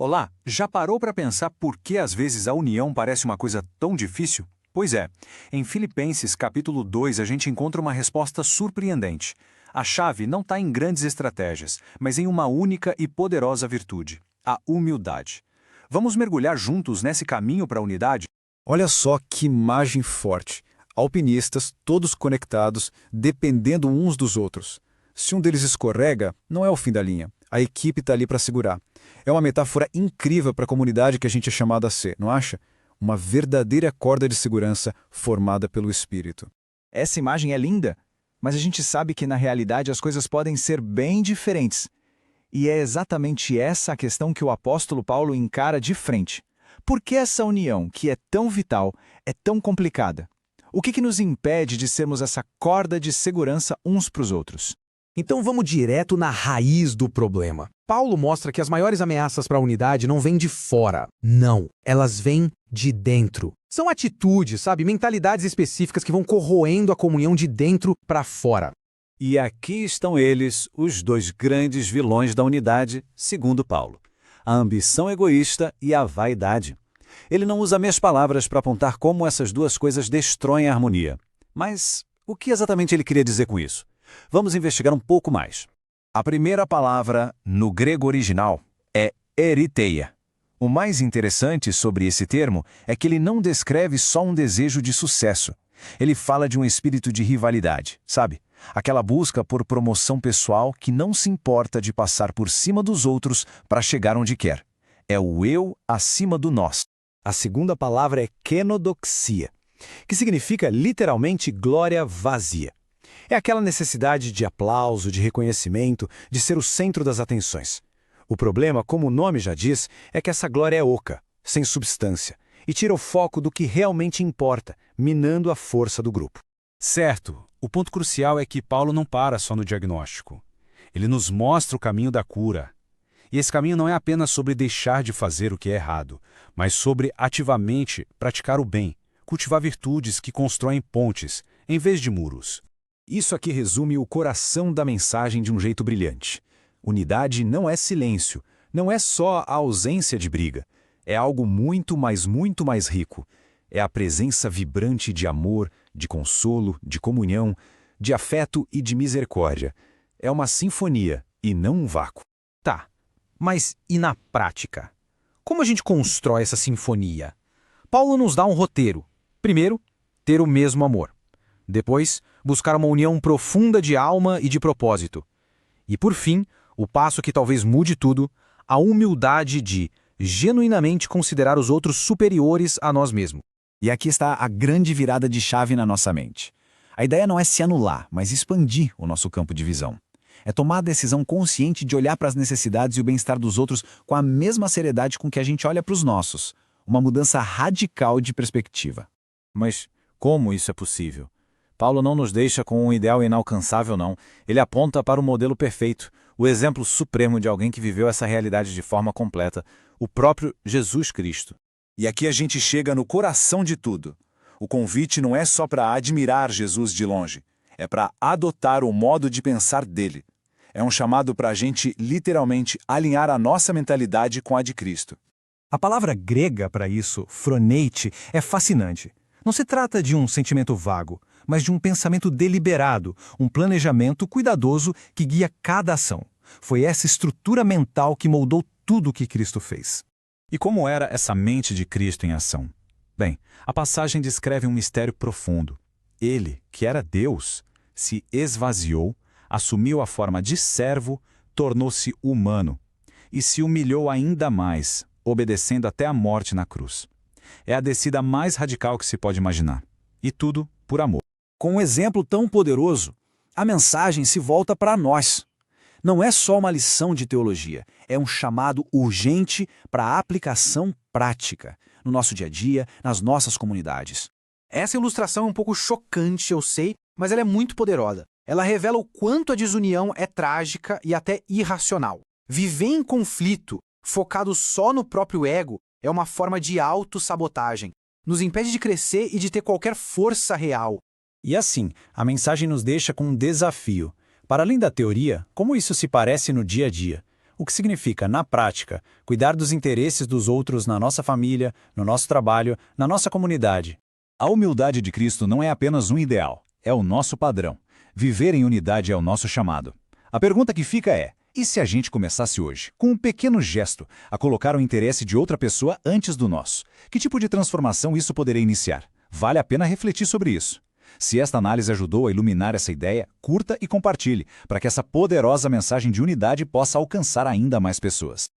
Olá, já parou para pensar por que às vezes a união parece uma coisa tão difícil? Pois é, em Filipenses capítulo 2 a gente encontra uma resposta surpreendente. A chave não está em grandes estratégias, mas em uma única e poderosa virtude, a humildade. Vamos mergulhar juntos nesse caminho para a unidade? Olha só que imagem forte. Alpinistas, todos conectados, dependendo uns dos outros. Se um deles escorrega, não é o fim da linha. A equipe está ali para segurar. É uma metáfora incrível para a comunidade que a gente é chamado a ser, não acha? Uma verdadeira corda de segurança formada pelo Espírito. Essa imagem é linda, mas a gente sabe que na realidade as coisas podem ser bem diferentes. E é exatamente essa a questão que o apóstolo Paulo encara de frente. Por que essa união, que é tão vital, é tão complicada? O que nos impede de sermos essa corda de segurança uns para os outros? Então vamos direto na raiz do problema. Paulo mostra que as maiores ameaças para a unidade não vêm de fora. Não, elas vêm de dentro. São atitudes, sabe, mentalidades específicas que vão corroendo a comunhão de dentro para fora. E aqui estão eles, os dois grandes vilões da unidade, segundo Paulo: a ambição egoísta e a vaidade. Ele não usa meias palavras para apontar como essas duas coisas destroem a harmonia. Mas o que exatamente ele queria dizer com isso? Vamos investigar um pouco mais. A primeira palavra, no grego original, é eriteia. O mais interessante sobre esse termo é que ele não descreve só um desejo de sucesso. Ele fala de um espírito de rivalidade, sabe? Aquela busca por promoção pessoal que não se importa de passar por cima dos outros para chegar onde quer. É o eu acima do nós. A segunda palavra é kenodoxia, que significa literalmente glória vazia. É aquela necessidade de aplauso, de reconhecimento, de ser o centro das atenções. O problema, como o nome já diz, é que essa glória é oca, sem substância, e tira o foco do que realmente importa, minando a força do grupo. Certo, o ponto crucial é que Paulo não para só no diagnóstico. Ele nos mostra o caminho da cura. E esse caminho não é apenas sobre deixar de fazer o que é errado, mas sobre ativamente praticar o bem, cultivar virtudes que constroem pontes, em vez de muros. Isso aqui resume o coração da mensagem de um jeito brilhante. Unidade não é silêncio, não é só a ausência de briga. É algo muito mais rico. É a presença vibrante de amor, de consolo, de comunhão, de afeto e de misericórdia. É uma sinfonia e não um vácuo. Tá, mas e na prática? Como a gente constrói essa sinfonia? Paulo nos dá um roteiro. Primeiro, ter o mesmo amor. Depois, buscar uma união profunda de alma e de propósito. E por fim, o passo que talvez mude tudo, a humildade de genuinamente considerar os outros superiores a nós mesmos. E aqui está a grande virada de chave na nossa mente. A ideia não é se anular, mas expandir o nosso campo de visão. É tomar a decisão consciente de olhar para as necessidades e o bem-estar dos outros com a mesma seriedade com que a gente olha para os nossos. Uma mudança radical de perspectiva. Mas como isso é possível? Paulo não nos deixa com um ideal inalcançável, não. Ele aponta para o modelo perfeito, o exemplo supremo de alguém que viveu essa realidade de forma completa, o próprio Jesus Cristo. E aqui a gente chega no coração de tudo. O convite não é só para admirar Jesus de longe, é para adotar o modo de pensar dele. É um chamado para a gente, literalmente, alinhar a nossa mentalidade com a de Cristo. A palavra grega para isso, phroneite, é fascinante. Não se trata de um sentimento vago, mas de um pensamento deliberado, um planejamento cuidadoso que guia cada ação. Foi essa estrutura mental que moldou tudo o que Cristo fez. E como era essa mente de Cristo em ação? Bem, a passagem descreve um mistério profundo. Ele, que era Deus, se esvaziou, assumiu a forma de servo, tornou-se humano e se humilhou ainda mais, obedecendo até a morte na cruz. É a descida mais radical que se pode imaginar. E tudo por amor. Com um exemplo tão poderoso, a mensagem se volta para nós. Não é só uma lição de teologia, é um chamado urgente para a aplicação prática, no nosso dia a dia, nas nossas comunidades. Essa ilustração é um pouco chocante, eu sei, mas ela é muito poderosa. Ela revela o quanto a desunião é trágica e até irracional. Viver em conflito, focado só no próprio ego, é uma forma de autossabotagem. Nos impede de crescer e de ter qualquer força real. E assim, a mensagem nos deixa com um desafio. Para além da teoria, como isso se parece no dia a dia? o que significa, na prática, cuidar dos interesses dos outros na nossa família, no nosso trabalho, na nossa comunidade. A humildade de Cristo não é apenas um ideal, é o nosso padrão. Viver em unidade é o nosso chamado. A pergunta que fica é: e se a gente começasse hoje, com um pequeno gesto, a colocar o interesse de outra pessoa antes do nosso? Que tipo de transformação isso poderia iniciar? Vale a pena refletir sobre isso. Se esta análise ajudou a iluminar essa ideia, curta e compartilhe, para que essa poderosa mensagem de unidade possa alcançar ainda mais pessoas.